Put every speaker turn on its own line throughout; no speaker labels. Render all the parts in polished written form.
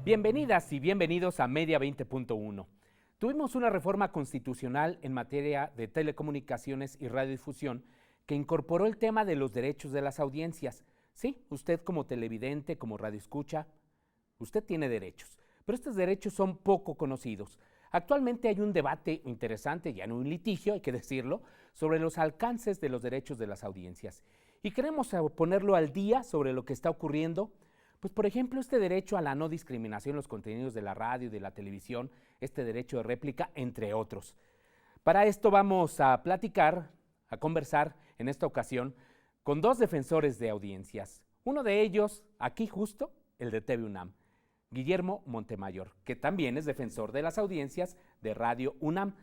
Bienvenidas y bienvenidos a Media 20.1. Tuvimos una reforma constitucional en materia de telecomunicaciones y radiodifusión que incorporó el tema de los derechos de las audiencias. Sí, usted como televidente, como radioescucha, usted tiene derechos, pero estos derechos son poco conocidos. Actualmente hay un debate interesante, ya no un litigio, hay que decirlo, sobre los alcances de los derechos de las audiencias. Y queremos ponerlo al día sobre lo que está ocurriendo. Pues, por ejemplo, este derecho a la no discriminación en los contenidos de la radio y de la televisión, este derecho de réplica, entre otros. Para esto vamos a platicar, a conversar en esta ocasión con dos defensores de audiencias. Uno de ellos, aquí justo, el de TV UNAM, Guillermo Montemayor, que también es defensor de las audiencias de Radio UNAM.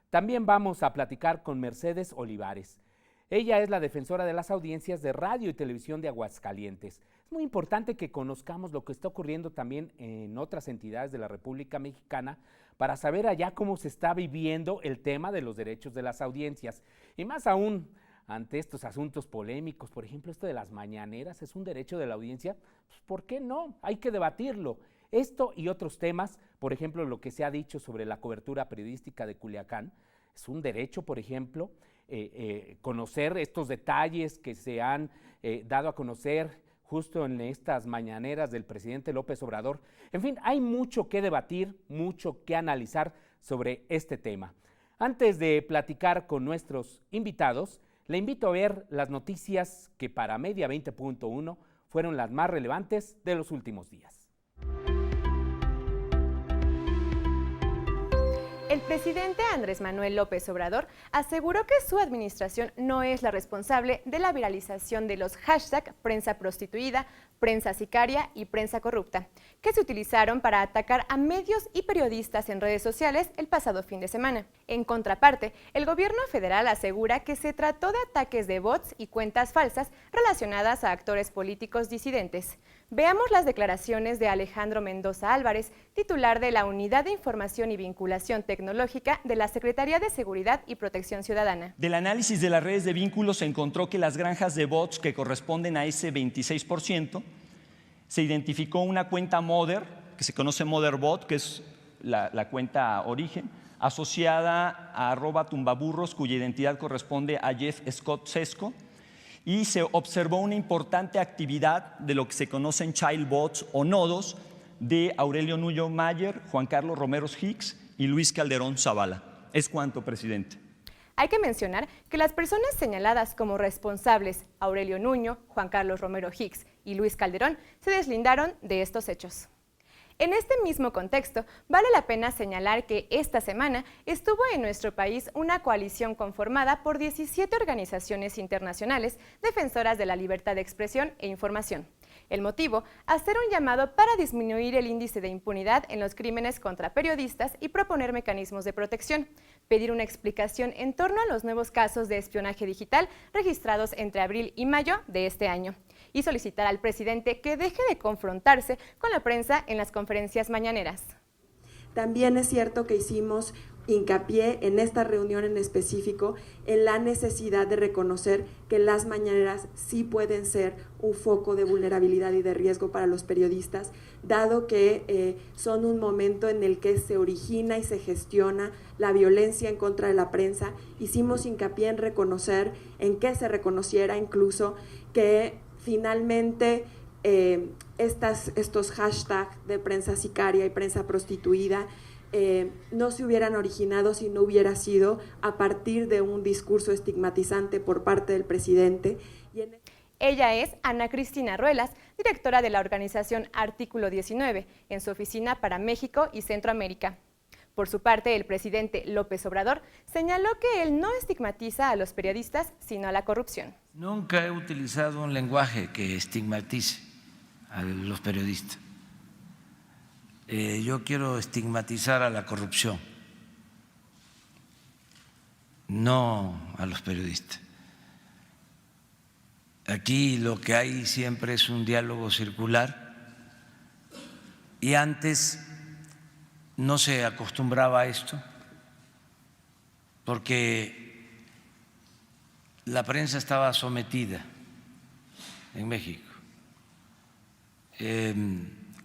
También vamos a platicar con Mercedes Olivares. Ella es la defensora de las audiencias de radio y televisión de Aguascalientes. Es muy importante que conozcamos lo que está ocurriendo también en otras entidades de la República Mexicana para saber allá cómo se está viviendo el tema de los derechos de las audiencias. Y más aún ante estos asuntos polémicos, por ejemplo, esto de las mañaneras, ¿es un derecho de la audiencia? Pues, ¿por qué no? Hay que debatirlo. Esto y otros temas, por ejemplo, lo que se ha dicho sobre la cobertura periodística de Culiacán, es un derecho, por ejemplo, conocer estos detalles que se han dado a conocer justo en estas mañaneras del presidente López Obrador. En fin, hay mucho que debatir, mucho que analizar sobre este tema. Antes de platicar con nuestros invitados, le invito a ver las noticias que para Media 20.1 fueron las más relevantes de los últimos días.
El presidente Andrés Manuel López Obrador aseguró que su administración no es la responsable de la viralización de los hashtags prensa prostituida, prensa sicaria y prensa corrupta, que se utilizaron para atacar a medios y periodistas en redes sociales el pasado fin de semana. En contraparte, el gobierno federal asegura que se trató de ataques de bots y cuentas falsas relacionadas a actores políticos disidentes. Veamos las declaraciones de Alejandro Mendoza Álvarez, titular de la Unidad de Información y Vinculación Tecnológica de la Secretaría de Seguridad y Protección Ciudadana.
Del análisis de las redes de vínculos se encontró que las granjas de bots que corresponden a ese 26%, se identificó una cuenta Mother, que se conoce Motherbot, que es la cuenta origen, asociada a @tumbaburros, cuya identidad corresponde a Jeff Scott Sesco, y se observó una importante actividad de lo que se conocen child bots o nodos de Aurelio Nuño Mayer, Juan Carlos Romero Hicks y Luis Calderón Zavala. Es cuanto, presidente.
Hay que mencionar que las personas señaladas como responsables, Aurelio Nuño, Juan Carlos Romero Hicks y Luis Calderón, se deslindaron de estos hechos. En este mismo contexto, vale la pena señalar que esta semana estuvo en nuestro país una coalición conformada por 17 organizaciones internacionales defensoras de la libertad de expresión e información. El motivo, hacer un llamado para disminuir el índice de impunidad en los crímenes contra periodistas y proponer mecanismos de protección, pedir una explicación en torno a los nuevos casos de espionaje digital registrados entre abril y mayo de este año, y solicitar al presidente que deje de confrontarse con la prensa en las conferencias mañaneras.
También es cierto que hicimos hincapié en esta reunión en específico en la necesidad de reconocer que las mañaneras sí pueden ser un foco de vulnerabilidad y de riesgo para los periodistas, dado que son un momento en el que se origina y se gestiona la violencia en contra de la prensa. Hicimos hincapié en reconocer, en que se reconociera incluso que finalmente estos hashtags de prensa sicaria y prensa prostituida no se hubieran originado si no hubiera sido a partir de un discurso estigmatizante por parte del presidente.
Ella es Ana Cristina Ruelas, directora de la organización Artículo 19, en su oficina para México y Centroamérica. Por su parte, el presidente López Obrador señaló que él no estigmatiza a los periodistas, sino a la corrupción.
Nunca he utilizado un lenguaje que estigmatice a los periodistas. Yo quiero estigmatizar a la corrupción, no a los periodistas. Aquí lo que hay siempre es un diálogo circular y antes no se acostumbraba a esto porque la prensa estaba sometida en México.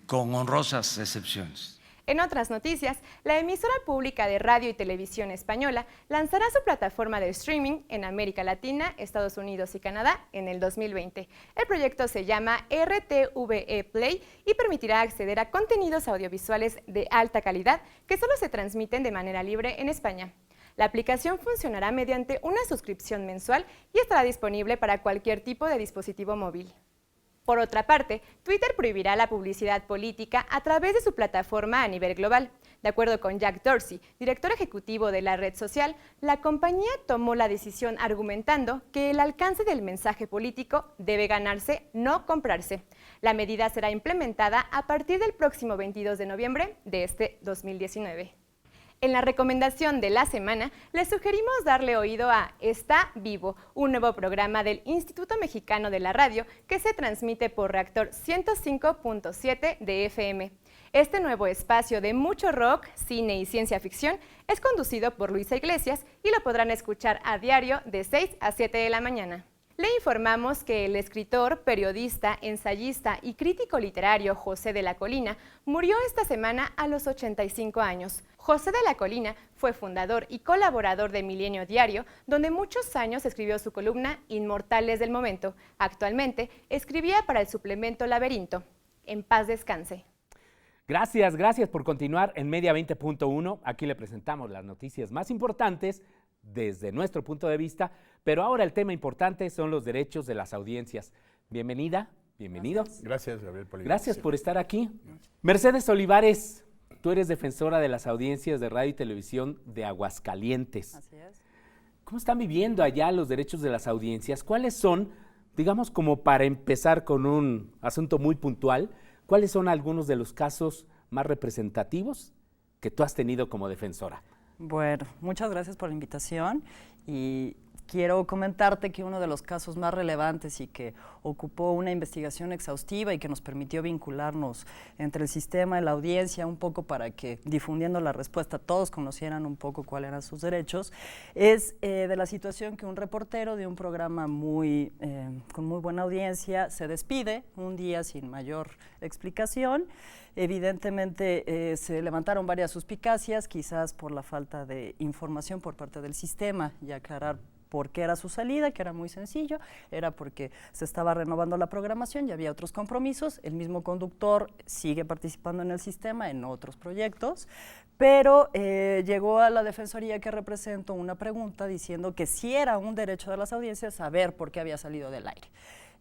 con honrosas excepciones.
En otras noticias, la emisora pública de radio y televisión española lanzará su plataforma de streaming en América Latina, Estados Unidos y Canadá en el 2020. El proyecto se llama RTVE Play y permitirá acceder a contenidos audiovisuales de alta calidad que solo se transmiten de manera libre en España. La aplicación funcionará mediante una suscripción mensual y estará disponible para cualquier tipo de dispositivo móvil. Por otra parte, Twitter prohibirá la publicidad política a través de su plataforma a nivel global. De acuerdo con Jack Dorsey, director ejecutivo de la red social, la compañía tomó la decisión argumentando que el alcance del mensaje político debe ganarse, no comprarse. La medida será implementada a partir del próximo 22 de noviembre de este 2019. En la recomendación de la semana, les sugerimos darle oído a Está Vivo, un nuevo programa del Instituto Mexicano de la Radio que se transmite por Reactor 105.7 de FM. Este nuevo espacio de mucho rock, cine y ciencia ficción es conducido por Luisa Iglesias y lo podrán escuchar a diario de 6 a 7 de la mañana. Le informamos que el escritor, periodista, ensayista y crítico literario José de la Colina murió esta semana a los 85 años. José de la Colina fue fundador y colaborador de Milenio Diario, donde muchos años escribió su columna Inmortales del Momento. Actualmente escribía para el suplemento Laberinto. En paz descanse.
Gracias por continuar en Media 20.1. Aquí le presentamos las noticias más importantes desde nuestro punto de vista, pero ahora el tema importante son los derechos de las audiencias. Bienvenida, bienvenido.
Gracias, Gabriel Polígono.
Gracias por estar aquí. Mercedes Olivares, tú eres defensora de las audiencias de radio y televisión de Aguascalientes.
Así es.
¿Cómo están viviendo allá los derechos de las audiencias? ¿Cuáles son, digamos, como para empezar con un asunto muy puntual, cuáles son algunos de los casos más representativos que tú has tenido como defensora?
Bueno, muchas gracias por la invitación y quiero comentarte que uno de los casos más relevantes y que ocupó una investigación exhaustiva y que nos permitió vincularnos entre el sistema y la audiencia un poco para que, difundiendo la respuesta, todos conocieran un poco cuáles eran sus derechos, es de la situación que un reportero de un programa con muy buena audiencia se despide un día sin mayor explicación. Evidentemente se levantaron varias suspicacias, quizás por la falta de información por parte del sistema y aclarar por qué era su salida, que era muy sencillo, era porque se estaba renovando la programación y había otros compromisos. El mismo conductor sigue participando en el sistema en otros proyectos, pero llegó a la defensoría que represento una pregunta diciendo que sí era un derecho de las audiencias saber por qué había salido del aire.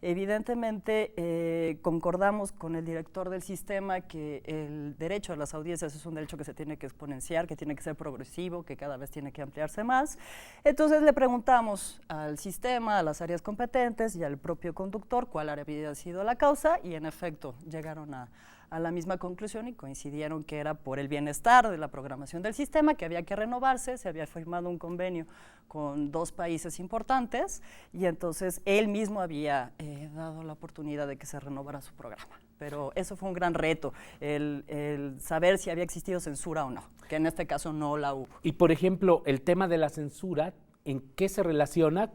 Evidentemente concordamos con el director del sistema que el derecho a las audiencias es un derecho que se tiene que exponenciar, que tiene que ser progresivo, que cada vez tiene que ampliarse más. Entonces le preguntamos al sistema, a las áreas competentes y al propio conductor cuál había sido la causa y en efecto llegaron a la misma conclusión y coincidieron que era por el bienestar de la programación del sistema, que había que renovarse. Se había firmado un convenio con 2 países importantes y entonces él mismo había dado la oportunidad de que se renovara su programa. Pero eso fue un gran reto, el saber si había existido censura o no, que en este caso no la hubo.
Y por ejemplo, el tema de la censura, ¿en qué se relaciona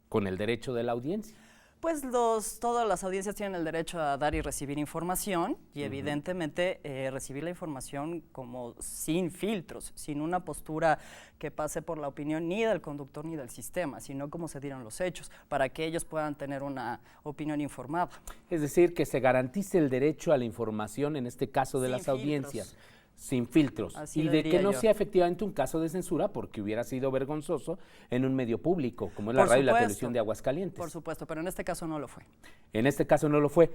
con el derecho de la audiencia?
Pues todas las audiencias tienen el derecho a dar y recibir información y evidentemente recibir la información como sin filtros, sin una postura que pase por la opinión ni del conductor ni del sistema, sino como se dieron los hechos, para que ellos puedan tener una opinión informada.
Es decir, que se garantice el derecho a la información, en este caso de las audiencias. Sin filtros,
Así
y de que no
yo.
sea efectivamente un caso de censura, porque hubiera sido vergonzoso en un medio público, como es la radio y la televisión de Aguascalientes.
Por supuesto, pero en este caso no lo fue.
En este caso no lo fue.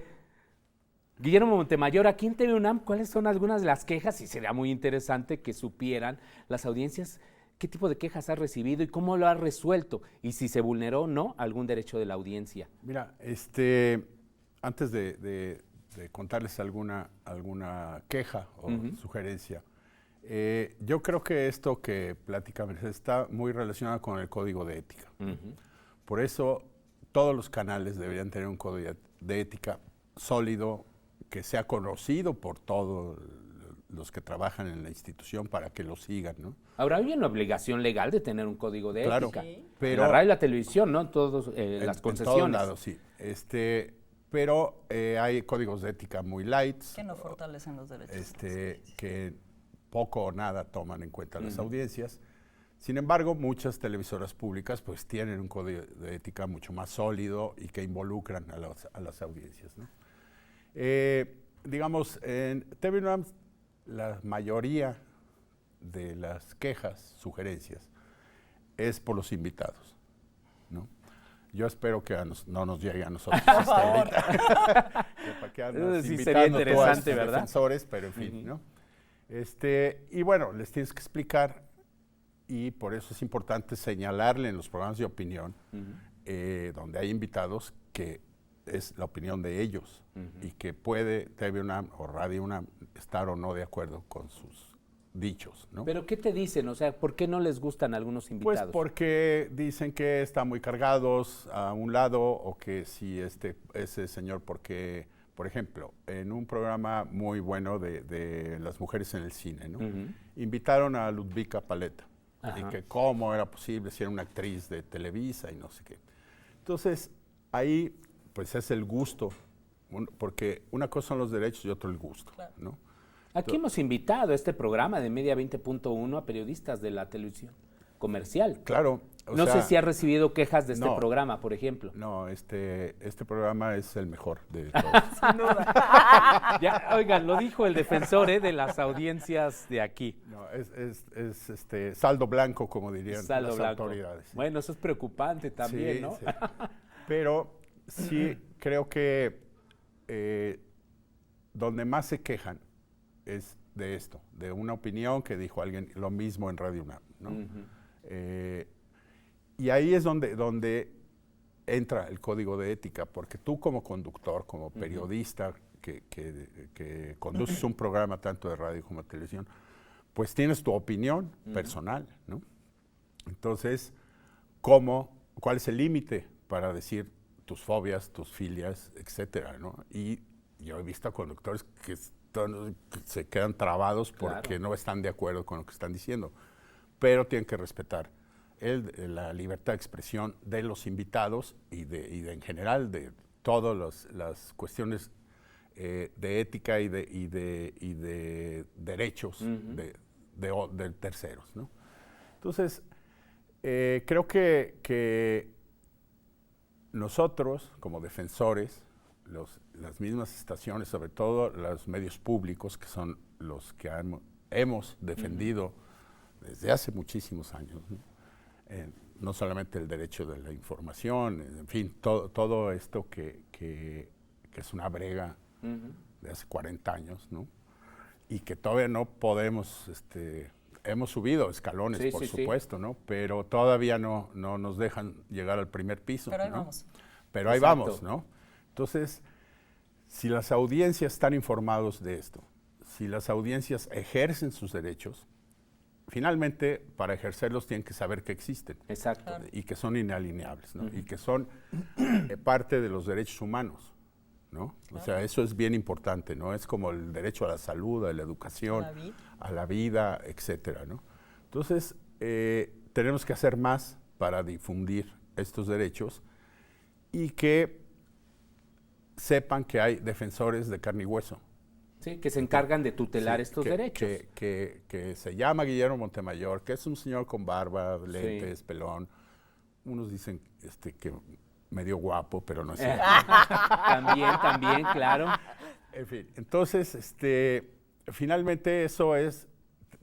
Guillermo Montemayor, aquí en TV UNAM, ¿cuáles son algunas de las quejas? Y sería muy interesante que supieran las audiencias qué tipo de quejas has recibido y cómo lo has resuelto, y si se vulneró o no algún derecho de la audiencia.
Mira, antes de contarles alguna queja o sugerencia, yo creo que esto que platica Mercedes está muy relacionado con el código de ética. Por eso todos los canales deberían tener un código de ética sólido, que sea conocido por todos los que trabajan en la institución para que lo sigan, ¿no?
Ahora hay una obligación legal de tener un código de ética.
Pero
la radio y la televisión, ¿no? Las concesiones.
En todos lados, sí. pero hay códigos de ética muy light.
Que no fortalecen los derechos.
Que poco o nada toman en cuenta las audiencias. Sin embargo, muchas televisoras públicas pues tienen un código de ética mucho más sólido y que involucran a las audiencias, ¿no? Digamos, en TV UNAM, la mayoría de las quejas, sugerencias, es por los invitados, ¿no? Yo espero que no nos llegue a nosotros.
Por favor.
Para que andas
Sí,
invitando
sería
tú a
interesante,
estos
¿verdad?
defensores, pero en fin, ¿no? Y bueno, les tienes que explicar, y por eso es importante señalarle en los programas de opinión, donde hay invitados, que es la opinión de ellos y que puede TV UNAM o Radio UNAM estar o no de acuerdo con sus dichos, ¿no?
¿Pero qué te dicen? O sea, ¿por qué no les gustan algunos invitados?
Pues porque dicen que están muy cargados a un lado, o que si ese señor, porque, por ejemplo, en un programa muy bueno de las mujeres en el cine, ¿no? Invitaron a Ludvika Paleta, y que cómo era posible si era una actriz de Televisa y no sé qué. Entonces, ahí pues es el gusto, porque una cosa son los derechos y otro el gusto, ¿no?
Aquí hemos invitado a este programa de Media 20.1 a periodistas de la televisión comercial.
Claro.
No sé si ha recibido quejas de este programa, por ejemplo.
No, este programa es el mejor de todos.
Sin duda.
Ya, oigan, lo dijo el defensor de las audiencias de aquí.
No, es saldo blanco, como dirían
Saldo
las
blanco.
autoridades.
Bueno, eso es preocupante también,
Sí,
¿no?
sí. Pero sí creo que donde más se quejan es de esto, de una opinión que dijo alguien, lo mismo en Radio UNAM, ¿no? Y ahí es donde entra el código de ética, porque tú como conductor, como periodista que conduces un programa tanto de radio como de televisión, pues tienes tu opinión personal, ¿no? Entonces, ¿cuál es el límite para decir tus fobias, tus filias, etcétera, ¿no? Y yo he visto a conductores que se quedan trabados porque no están de acuerdo con lo que están diciendo, pero tienen que respetar la libertad de expresión de los invitados y en general de todas las cuestiones de ética y de derechos de terceros, ¿no? Entonces, creo que nosotros, como defensores, las mismas estaciones, sobre todo los medios públicos, que son los que hemos defendido desde hace muchísimos años, ¿no? No solamente el derecho de la información, en fin, todo esto que es una brega de hace 40 años, ¿no? Y que todavía no podemos, hemos subido escalones, por supuesto, ¿no? Pero todavía no nos dejan llegar al primer piso.
Pero ahí
¿no?
vamos.
Pero ahí vamos, ¿no? Entonces, si las audiencias están informados de esto, si las audiencias ejercen sus derechos, finalmente, para ejercerlos tienen que saber que existen.
Exacto.
Y que son inalineables, ¿no? Y que son parte de los derechos humanos, ¿no? O sea, eso es bien importante, ¿no? Es como el derecho a la salud, a la educación, a la vida, etcétera, ¿no? Entonces, tenemos que hacer más para difundir estos derechos y que sepan que hay defensores de carne y hueso.
Sí, que se encargan de tutelar estos derechos.
Que se llama Guillermo Montemayor, que es un señor con barba, lentes, pelón. Unos dicen que medio guapo, pero no es cierto.
También, claro.
En fin, entonces, finalmente eso es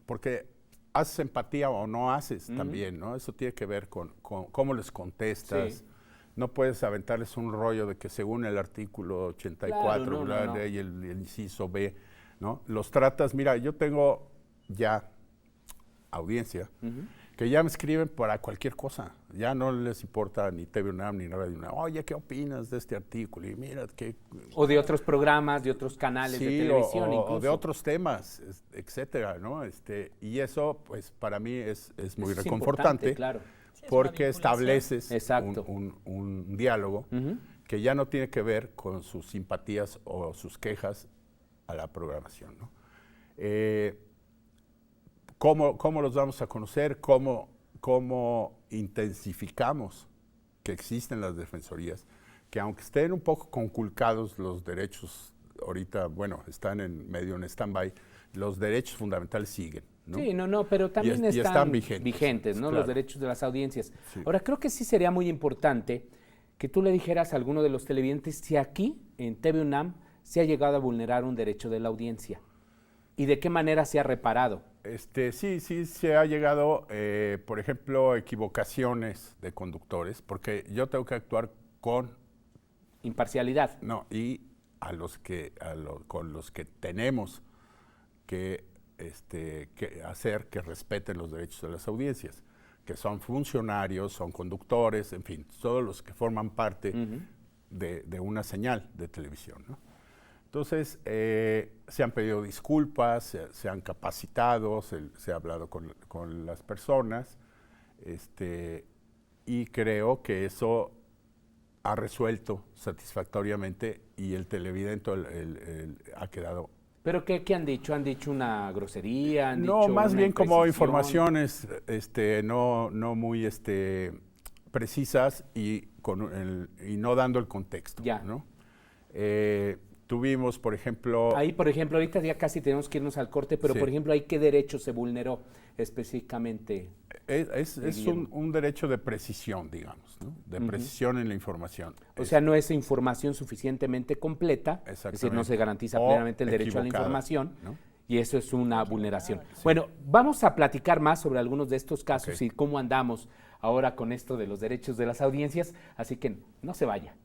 porque haces empatía o no haces también, ¿no? Eso tiene que ver con cómo les contestas. Sí. No puedes aventarles un rollo de que según el artículo 84 claro, y el inciso B, ¿no? Los tratas, mira, yo tengo ya audiencia que ya me escriben para cualquier cosa. Ya no les importa ni TV UNAM ni Radio UNAM. Oye, ¿qué opinas de este artículo? Y mira que...
O de otros programas, de otros canales de televisión incluso.
O de otros temas, etcétera, ¿no? Y eso, pues, para mí es muy reconfortante. Claro. Porque estableces un diálogo que ya no tiene que ver con sus simpatías o sus quejas a la programación, ¿no? ¿Cómo los vamos a conocer? ¿Cómo intensificamos que existen las defensorías? que aunque estén un poco conculcados los derechos, ahorita, bueno, están medio en stand-by, los derechos fundamentales siguen, ¿no?
Sí, pero también
están
vigentes, ¿no?
Claro.
Los derechos de las audiencias.
Sí.
Ahora, creo que sí sería muy importante que tú le dijeras a alguno de los televidentes si aquí, en TV UNAM, se ha llegado a vulnerar un derecho de la audiencia y de qué manera se ha reparado.
Sí, se ha llegado, por ejemplo, equivocaciones de conductores, porque yo tengo que actuar con
Imparcialidad.
No, y con los que tenemos que hacer que respeten los derechos de las audiencias, que son funcionarios, son conductores, en fin, todos los que forman parte de una señal de televisión, ¿no? Entonces, se han pedido disculpas, se han capacitado, se ha hablado con las personas, y creo que eso ha resuelto satisfactoriamente y el televidente ha quedado.
¿Pero qué han dicho? ¿Han dicho una grosería?
No, más bien como
imprecisión?
informaciones no muy precisas y no dando el contexto,
Ya.
¿no? Tuvimos, por ejemplo...
Ahí, por ejemplo, ahorita ya casi tenemos que irnos al corte, pero
Sí.
por ejemplo, ¿ahí qué derecho se vulneró específicamente?
Es un derecho de precisión, digamos, ¿no? De precisión en la información.
O sea, no es información suficientemente completa, es decir, no se garantiza
O
plenamente el derecho a la
equivocada,
información,
¿no?
y eso es una vulneración. Bueno, vamos a platicar más sobre algunos de estos casos y cómo andamos ahora con esto de los derechos de las audiencias, así que no se vaya.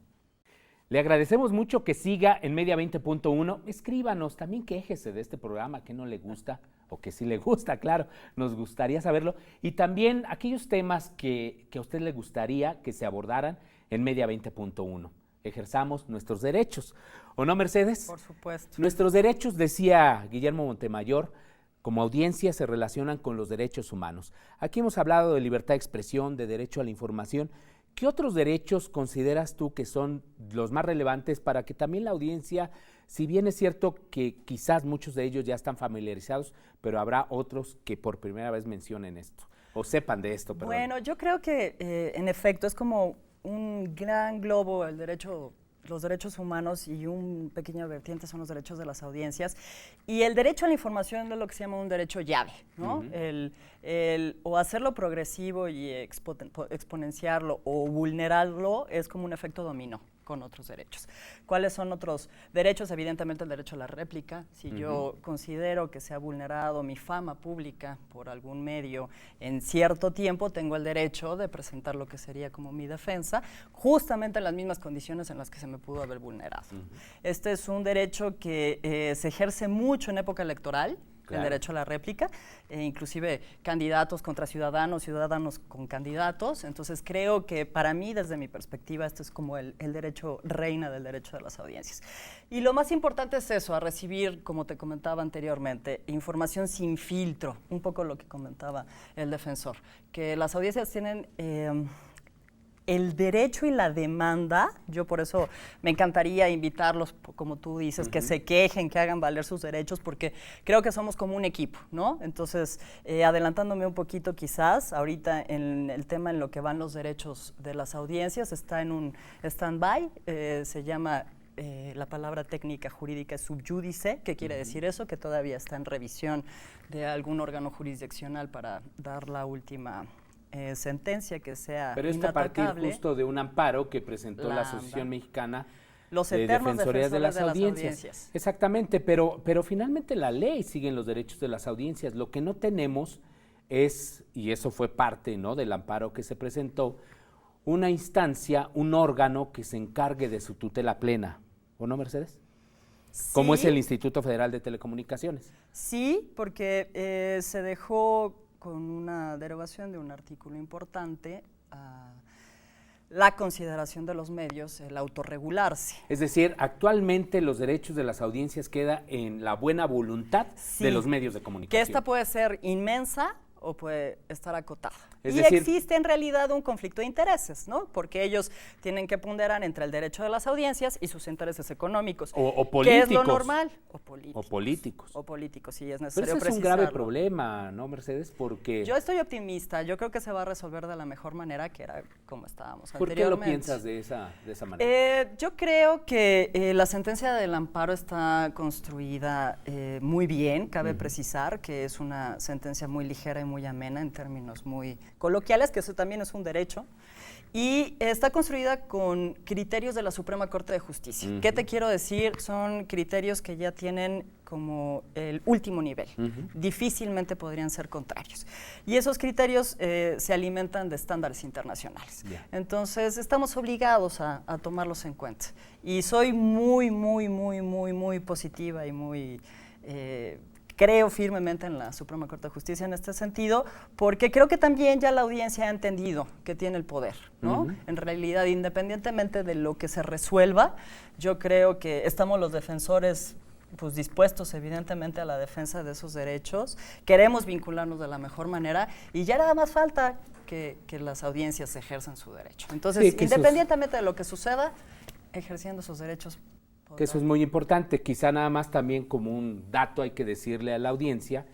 Le agradecemos mucho que siga en Media 20.1. Escríbanos, también quéjese de este programa, que no le gusta o que sí le gusta, claro, nos gustaría saberlo. Y también aquellos temas que a usted le gustaría que se abordaran en Media 20.1. Ejerzamos nuestros derechos. ¿O no, Mercedes?
Por supuesto.
Nuestros derechos, decía Guillermo Montemayor, como audiencia se relacionan con los derechos humanos. Aquí hemos hablado de libertad de expresión, de derecho a la información. ¿Qué otros derechos consideras tú que son los más relevantes para que también la audiencia, si bien es cierto que quizás muchos de ellos ya están familiarizados, pero habrá otros que por primera vez mencionen esto o sepan de esto? Perdón.
Bueno, yo creo que en efecto es como un gran globo los derechos humanos y un pequeño vertiente son los derechos de las audiencias. Y el derecho a la información es lo que se llama un derecho llave, ¿no? O hacerlo progresivo y exponenciarlo o vulnerarlo es como un efecto dominó con otros derechos. ¿Cuáles son otros derechos? Evidentemente el derecho a la réplica. Si yo considero que se ha vulnerado mi fama pública por algún medio en cierto tiempo, tengo el derecho de presentar lo que sería como mi defensa, justamente en las mismas condiciones en las que se me pudo haber vulnerado. Este es un derecho que se ejerce mucho en época electoral. Claro. El derecho a la réplica, inclusive candidatos contra ciudadanos, ciudadanos con candidatos. Entonces creo que para mí, desde mi perspectiva, esto es como el derecho reina del derecho de las audiencias. Y lo más importante es eso, a recibir, como te comentaba anteriormente, información sin filtro, un poco lo que comentaba el defensor, que las audiencias tienen... el derecho y la demanda, yo por eso me encantaría invitarlos, como tú dices, que se quejen, que hagan valer sus derechos, porque creo que somos como un equipo, ¿no? Entonces, adelantándome un poquito quizás, ahorita en el tema en lo que van los derechos de las audiencias, está en un stand-by, se llama... la palabra técnica jurídica es subjúdice. ¿Qué quiere decir eso? Que todavía está en revisión de algún órgano jurisdiccional para dar la última sentencia que sea
Pero esto a partir
inatacable.
justo de un amparo que presentó la Asociación Mexicana
Los
de
eternos
Defensorías de las
defensores
Audiencias. Exactamente, pero finalmente la ley sigue en los derechos de las audiencias. Lo que no tenemos es, y eso fue parte, ¿no?, del amparo que se presentó, una instancia, un órgano que se encargue de su tutela plena. ¿O no, Mercedes?
Sí,
Como es el Instituto Federal de Telecomunicaciones.
Sí, porque se dejó con una derogación de un artículo importante la consideración de los medios, el autorregularse.
Es decir, actualmente los derechos de las audiencias queda en la buena voluntad de los medios de comunicación.
Que esta puede ser inmensa o puede estar acotada.
Es
y
decir,
existe en realidad un conflicto de intereses, ¿no? Porque ellos tienen que ponderar entre el derecho de las audiencias y sus intereses económicos.
O políticos.
¿Qué es lo normal? O políticos.
O políticos.
O políticos, sí, es
Pero
necesario
ese es un
precisarlo.
grave problema, ¿no, Mercedes? Porque...
Yo estoy optimista, yo creo que se va a resolver de la mejor manera, que era como estábamos
¿Por qué lo
anteriormente.
piensas de esa manera?
Yo creo que la sentencia del amparo está construida muy bien, cabe precisar que es una sentencia muy ligera y muy amena en términos muy coloquiales, que eso también es un derecho, y está construida con criterios de la Suprema Corte de Justicia. ¿Qué te quiero decir? Son criterios que ya tienen como el último nivel. Difícilmente podrían ser contrarios. Y esos criterios se alimentan de estándares internacionales. Entonces, estamos obligados a tomarlos en cuenta. Y soy muy positiva y muy... creo firmemente en la Suprema Corte de Justicia en este sentido, porque creo que también ya la audiencia ha entendido que tiene el poder, ¿no? En realidad, independientemente de lo que se resuelva, yo creo que estamos los defensores pues dispuestos evidentemente a la defensa de esos derechos, queremos vincularnos de la mejor manera y ya nada más falta que las audiencias ejerzan su derecho. Entonces,
Sí,
independientemente de lo que suceda, ejerciendo sus derechos.
Que eso es muy importante. Quizá nada más también como un dato hay que decirle a la audiencia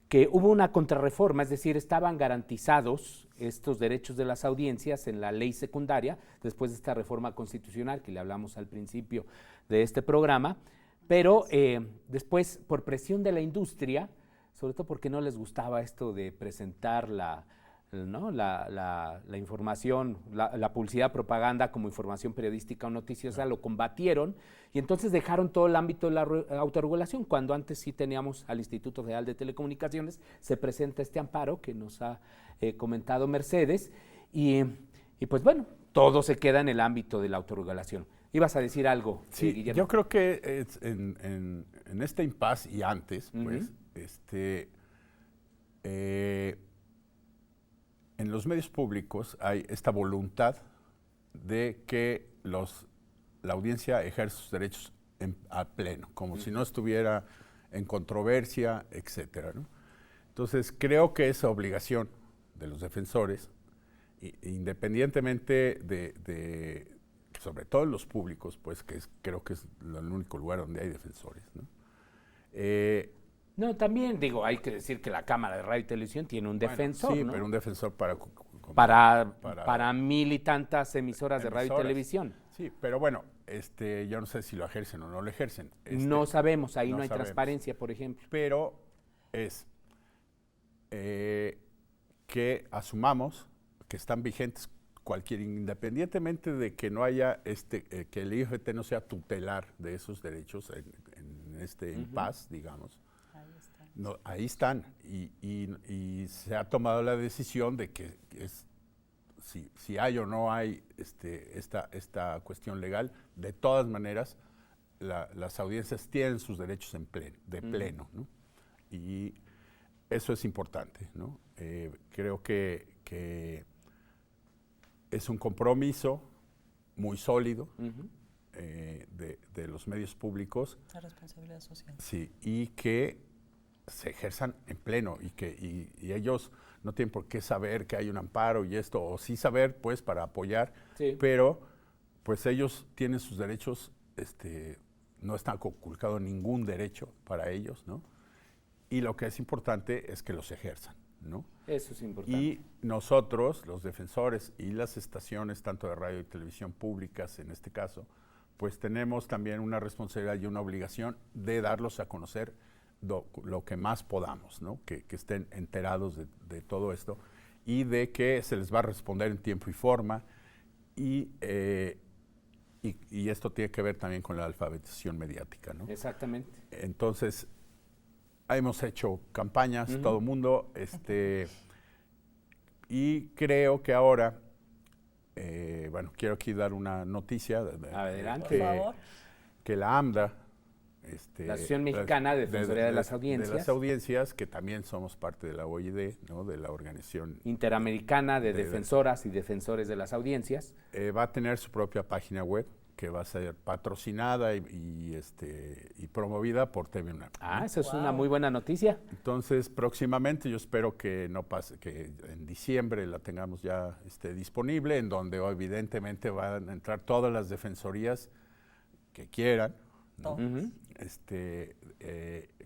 que hubo una contrarreforma, es decir, estaban garantizados estos derechos de las audiencias en la ley secundaria, después de esta reforma constitucional que le hablamos al principio de este programa, pero después, por presión de la industria, sobre todo porque no les gustaba esto de presentar la información, la publicidad, propaganda como información periodística o noticiosa, lo combatieron y entonces dejaron todo el ámbito de la autorregulación. Cuando antes sí teníamos al Instituto Federal de Telecomunicaciones, se presenta este amparo que nos ha comentado Mercedes y pues bueno, todo se queda en el ámbito de la autorregulación. ¿Ibas a decir algo, Guillermo?
Yo creo que en este impasse y antes, pues, en los medios públicos hay esta voluntad de que la audiencia ejerza sus derechos a pleno, como si no estuviera en controversia, etcétera, ¿no? Entonces, creo que esa obligación de los defensores, independientemente de sobre todo en los públicos, pues creo que es el único lugar donde hay defensores, ¿no?
No, también digo, hay que decir que la Cámara de Radio y Televisión tiene un defensor,
sí,
¿no?
pero un defensor para
1000 y tantas emisoras de radio y televisión.
Sí, pero bueno, yo no sé si lo ejercen o no lo ejercen.
No sabemos, ahí no hay
sabemos.
transparencia, por ejemplo.
Pero es que asumamos que están vigentes independientemente de que no haya que el IFT no sea tutelar de esos derechos en este impasse, digamos. No, ahí están y se ha tomado la decisión de que si hay o no hay esta cuestión legal, de todas maneras las audiencias tienen sus derechos de pleno, ¿no? Y eso es importante, ¿no? Creo que es un compromiso muy sólido de los medios públicos.
La responsabilidad social.
Sí, y que se ejerzan en pleno y ellos no tienen por qué saber que hay un amparo y esto, o sí saber, pues, para apoyar, pero pues ellos tienen sus derechos, no está conculcado ningún derecho para ellos, ¿no? Y lo que es importante es que los ejerzan, ¿no?
Eso es importante.
Y nosotros, los defensores y las estaciones, tanto de radio y televisión públicas en este caso, pues tenemos también una responsabilidad y una obligación de darlos a conocer lo que más podamos, ¿no? Que estén enterados de todo esto y de que se les va a responder en tiempo y forma y esto tiene que ver también con la alfabetización mediática, ¿no?
Exactamente.
Entonces, hemos hecho campañas, todo el mundo, y creo que ahora, quiero aquí dar una noticia.
Adelante.
Por favor.
Que la AMDA,
la Asociación Mexicana de Defensoría de las Audiencias.
De las audiencias, que también somos parte de la OID, ¿no? De la Organización
Interamericana de Defensoras y Defensores de las Audiencias.
Va a tener su propia página web que va a ser patrocinada y promovida por TV UNAM.
Ah, esa es una muy buena noticia.
Entonces, próximamente yo espero que no pase, que en diciembre la tengamos ya disponible, en donde evidentemente van a entrar todas las defensorías que quieran, ¿no?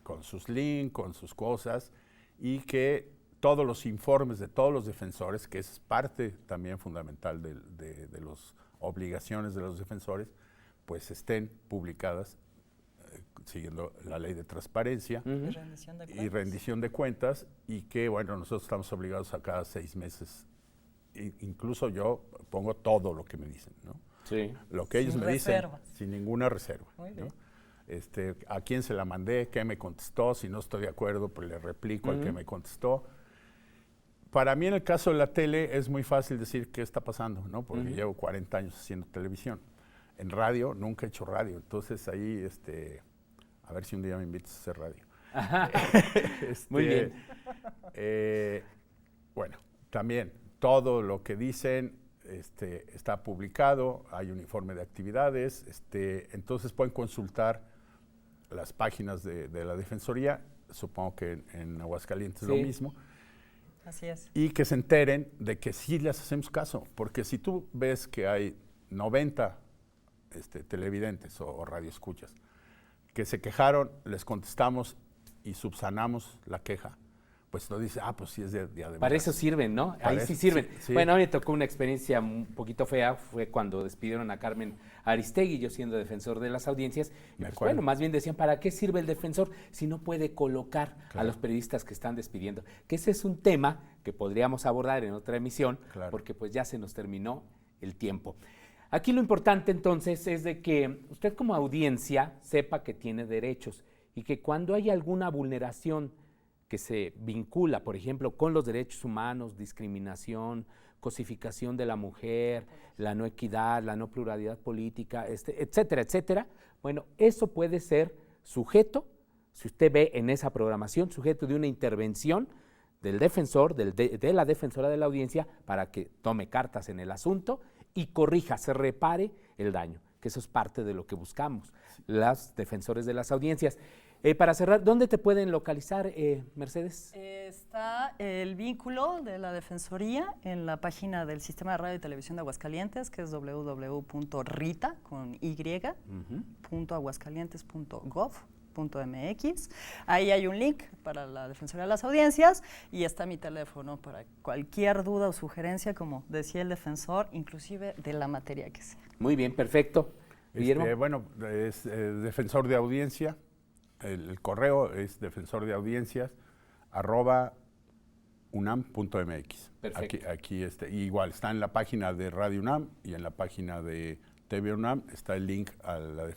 Con sus links, con sus cosas, y que todos los informes de todos los defensores, que es parte también fundamental de las obligaciones de los defensores, pues estén publicadas siguiendo la ley de transparencia y rendición de cuentas, y que, bueno, nosotros estamos obligados a cada 6 meses, incluso yo pongo todo lo que me dicen, ¿no?
Sí.
Lo que ellos
Sin
me
reserva.
dicen, sin ninguna reserva, ¿no? A quién se la mandé, qué me contestó, si no estoy de acuerdo, pues le replico al que me contestó. Para mí, en el caso de la tele, es muy fácil decir qué está pasando, ¿no? Porque llevo 40 años haciendo televisión. En radio, nunca he hecho radio, entonces ahí, a ver si un día me invitas a hacer radio.
Muy bien.
Bueno, también, todo lo que dicen está publicado, hay un informe de actividades, entonces pueden consultar las páginas de la Defensoría, supongo que en Aguascalientes es lo mismo.
Así es.
Y que se enteren de que sí les hacemos caso, porque si tú ves que hay 90 televidentes o radioescuchas que se quejaron, les contestamos y subsanamos la queja, pues no dice, pues sí es de veras.
Para eso sirven, ¿no? Ahí sí sirven. Sí. Bueno, a mí me tocó una experiencia un poquito fea, fue cuando despidieron a Carmen Aristegui, yo siendo defensor de las audiencias. Y pues, bueno, más bien decían, ¿para qué sirve el defensor si no puede colocar a los periodistas que están despidiendo? Que ese es un tema que podríamos abordar en otra emisión, porque pues ya se nos terminó el tiempo. Aquí lo importante entonces es de que usted como audiencia sepa que tiene derechos y que cuando hay alguna vulneración que se vincula, por ejemplo, con los derechos humanos, discriminación, cosificación de la mujer, la no equidad, la no pluralidad política, etcétera, etcétera. Bueno, eso puede ser sujeto, si usted ve en esa programación, sujeto de una intervención del defensor, de la defensora de la audiencia, para que tome cartas en el asunto y corrija, se repare el daño, que eso es parte de lo que buscamos, los defensores de las audiencias. Para cerrar, ¿dónde te pueden localizar, Mercedes?
Está el vínculo de la Defensoría en la página del Sistema de Radio y Televisión de Aguascalientes, que es www.rita.aguascalientes.gov.mx. Ahí hay un link para la Defensoría de las Audiencias y está mi teléfono para cualquier duda o sugerencia, como decía el defensor, inclusive de la materia que sea.
Muy bien, perfecto. Guillermo.
Bueno, es defensor de audiencia. El correo es defensordeaudiencias@unam.mx.
Perfecto.
Aquí igual está en la página de Radio UNAM y en la página de TV UNAM está el link a la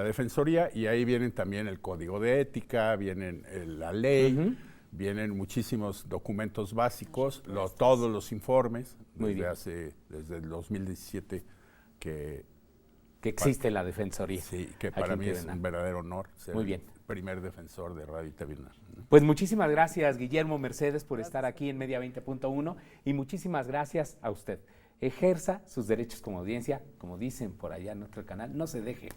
defensoría, y ahí vienen también el código de ética, vienen la ley, vienen muchísimos documentos básicos, todos los informes desde el 2017 que
existe la Defensoría.
Sí, que para mí es un verdadero honor ser el primer defensor de Radio y TV UNAM.
Pues muchísimas gracias, Guillermo, Mercedes, por estar aquí en Media 20.1, y muchísimas gracias a usted. Ejerza sus derechos como audiencia, como dicen por allá en nuestro canal, no se deje.